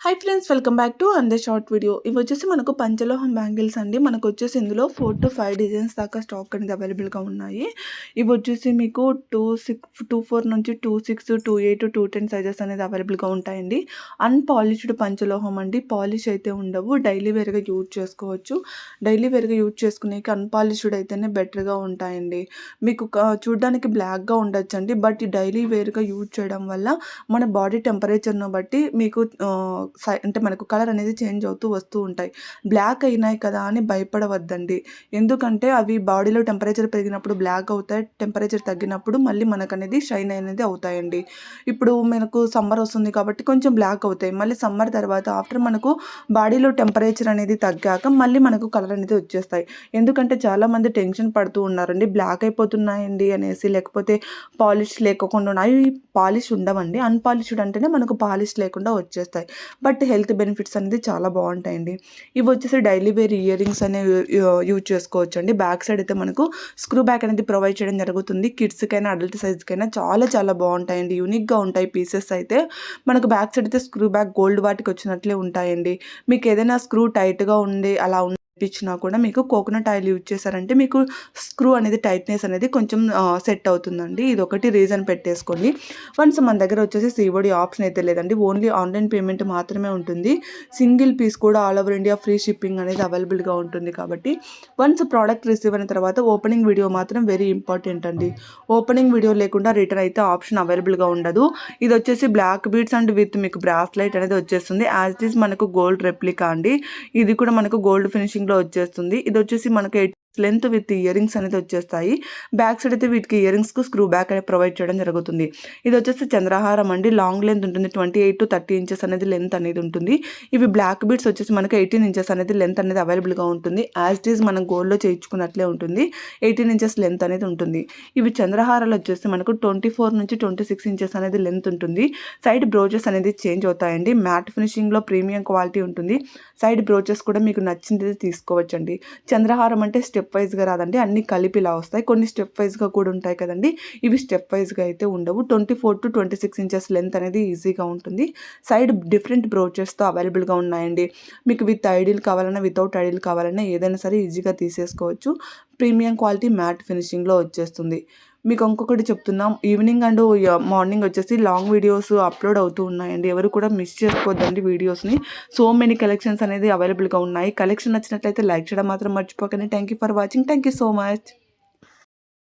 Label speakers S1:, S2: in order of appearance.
S1: Hi friends, welcome back to అందే short video. ఇవి వచ్చేసి మనకు పంచలోహం బ్యాంగిల్స్ అండి. మనకు వచ్చేసి ఇందులో 4 to 5 డిజైన్స్ దాకా స్టాక్ అనేది అవైలబుల్గా ఉన్నాయి. ఇవి వచ్చేసి మీకు 24 నుంచి 26, 28, 210 సైజెస్ అనేది అవైలబుల్గా ఉంటాయండి. అన్పాలిష్డ్ పంచలోహం అండి. పాలిష్ అయితే ఉండవు. డైలీ వేర్గా యూజ్ చేసుకోవచ్చు. డైలీ వేర్గా యూజ్ చేసుకునేకి అన్పాలిష్డ్ అయితేనే బెటర్గా ఉంటాయండి. మీకు చూడడానికి బ్లాక్గా ఉండొచ్చండి, బట్ డైలీ వేర్గా యూజ్ చేయడం వల్ల మన బాడీ టెంపరేచర్ను బట్టి మీకు అంటే మనకు కలర్ అనేది చేంజ్ అవుతూ వస్తూ ఉంటాయి. బ్లాక్ అయినాయి కదా అని భయపడవద్దండి. ఎందుకంటే అవి బాడీలో టెంపరేచర్ పెరిగినప్పుడు బ్లాక్ అవుతాయి. టెంపరేచర్ తగ్గినప్పుడు మళ్ళీ మనకనేది షైన్ అనేది అవుతాయండి. ఇప్పుడు మనకు సమ్మర్ వస్తుంది కాబట్టి కొంచెం బ్లాక్ అవుతాయి. మళ్ళీ సమ్మర్ తర్వాత ఆఫ్టర్ మనకు బాడీలో టెంపరేచర్ అనేది తగ్గాక మళ్ళీ మనకు కలర్ అనేది వచ్చేస్తాయి. ఎందుకంటే చాలామంది టెన్షన్ పడుతూ ఉన్నారండి, బ్లాక్ అయిపోతున్నాయండి అనేసి, లేకపోతే పాలిష్ లేకుండా ఉన్నాయి. పాలిష్ ఉండవండి. అన్పాలిష్డ్ అంటేనే మనకు పాలిష్ లేకుండా వచ్చేస్తాయి. బట్ హెల్త్ బెనిఫిట్స్ అనేది చాలా బాగుంటాయండి. ఇవి వచ్చేసి డైలీ వేర్ ఇయర్ రింగ్స్ అనేవి యూజ్ చేసుకోవచ్చు అండి. బ్యాక్ సైడ్ అయితే మనకు స్క్రూ బ్యాక్ అనేది ప్రొవైడ్ చేయడం జరుగుతుంది. కిడ్స్కైనా అడల్ట్ సైజ్కైనా చాలా చాలా బాగుంటాయండి. యూనిక్గా ఉంటాయి పీసెస్ అయితే. మనకు బ్యాక్ సైడ్ అయితే స్క్రూ బ్యాక్ గోల్డ్ వాటికి వచ్చినట్లే ఉంటాయండి. మీకు ఏదైనా స్క్రూ టైట్గా ఉండి అలా ఇచ్చినా కూడా మీకు కోకోనట్ ఆయిల్ యూజ్ చేశారంటే మీకు స్క్రూ అనేది టైట్నెస్ అనేది కొంచెం సెట్ అవుతుందండి. ఇది ఒకటి రీజన్ పెట్టేసుకోండి. వన్స్ మన దగ్గర వచ్చేసి సిఓడి ఆప్షన్ అయితే లేదండి. ఓన్లీ ఆన్లైన్ పేమెంట్ మాత్రమే ఉంటుంది. సింగిల్ పీస్ కూడా all over India free shipping అనేది అవైలబుల్గా ఉంటుంది. కాబట్టి వన్స్ ప్రోడక్ట్ రిసీవ్ అయిన తర్వాత ఓపెనింగ్ వీడియో మాత్రం వెరీ ఇంపార్టెంట్ అండి. ఓపెనింగ్ వీడియో లేకుండా రిటర్న్ అయితే ఆప్షన్ అవైలబుల్గా ఉండదు. ఇది వచ్చేసి బ్లాక్ బీడ్స్ అండ్ విత్ మీకు బ్రాస్లైట్ అనేది వచ్చేస్తుంది. యాజ్ ఇట్ ఈస్ మనకు గోల్డ్ రెప్లికా అండి. ఇది కూడా మనకు గోల్డ్ ఫినిషింగ్లో వచ్చేస్తుంది. ఇది వచ్చేసి మనకు లెంత్ విత్ ఇయర్ రింగ్స్ అనేది వచ్చేస్తాయి. బ్యాక్ సైడ్ అయితే వీటికి ఇయర్ రింగ్స్కు స్క్రూ బ్యాక్ అనేది ప్రొవైడ్ చేయడం జరుగుతుంది. ఇది వచ్చేసి చంద్రహారం అండి. లాంగ్ లెంత్ ఉంటుంది. 28 to 30 ఇంచెస్ అనేది లెంత్ అనేది ఉంటుంది. ఇవి బ్లాక్ బీడ్స్ వచ్చేసి మనకు 18 ఇంచెస్ అనేది లెంత్ అనేది అవైలబుల్గా ఉంటుంది. యాజ్ ఇట్ ఈస్ మనం గోల్డ్లో చేయించుకున్నట్లే ఉంటుంది. 18 ఇంచెస్ లెంత్ అనేది ఉంటుంది. ఇవి చంద్రహారాలు వచ్చేసి మనకు 24 నుంచి 26 ఇంచెస్ అనేది లెంత్ ఉంటుంది. సైడ్ బ్రోచెస్ అనేది చేంజ్ అవుతాయండి. మ్యాట్ ఫినిషింగ్లో ప్రీమియం క్వాలిటీ ఉంటుంది. సైడ్ బ్రోచెస్ కూడా మీకు నచ్చింది తీసుకోవచ్చండి. చంద్రహారం అంటే స్టెప్ వైజ్గా రాదండి, అన్ని కలిపి ఇలా వస్తాయి. కొన్ని స్టెప్ వైజ్గా కూడా ఉంటాయి కదండి. ఇవి స్టెప్ వైజ్గా అయితే ఉండవు. 24 to 26 ఇంచెస్ లెంత్ అనేది ఈజీగా ఉంటుంది. సైడ్ డిఫరెంట్ బ్రోచెస్తో అవైలబుల్గా ఉన్నాయండి. మీకు విత్ ఐడిల్ కావాలన్నా వితౌట్ ఐడిల్ కావాలన్నా ఏదైనా సరే ఈజీగా తీసేసుకోవచ్చు. ప్రీమియం క్వాలిటీ మ్యాట్ ఫినిషింగ్లో వచ్చేస్తుంది. మీకు ఇంకొకటి చెప్తున్నాం, ఈవినింగ్ అండ్ మార్నింగ్ వచ్చేసి లాంగ్ వీడియోస్ అప్లోడ్ అవుతూ ఉన్నాయండి. ఎవరు కూడా మిస్ చేసుకోవద్దండి వీడియోస్ని. సో మెనీ కలెక్షన్స్ అనేది అవైలబుల్గా ఉన్నాయి. కలెక్షన్ నచ్చినట్లయితే లైక్ చేయడం మాత్రం మర్చిపోకండి. Thank you for watching. Thank you so much.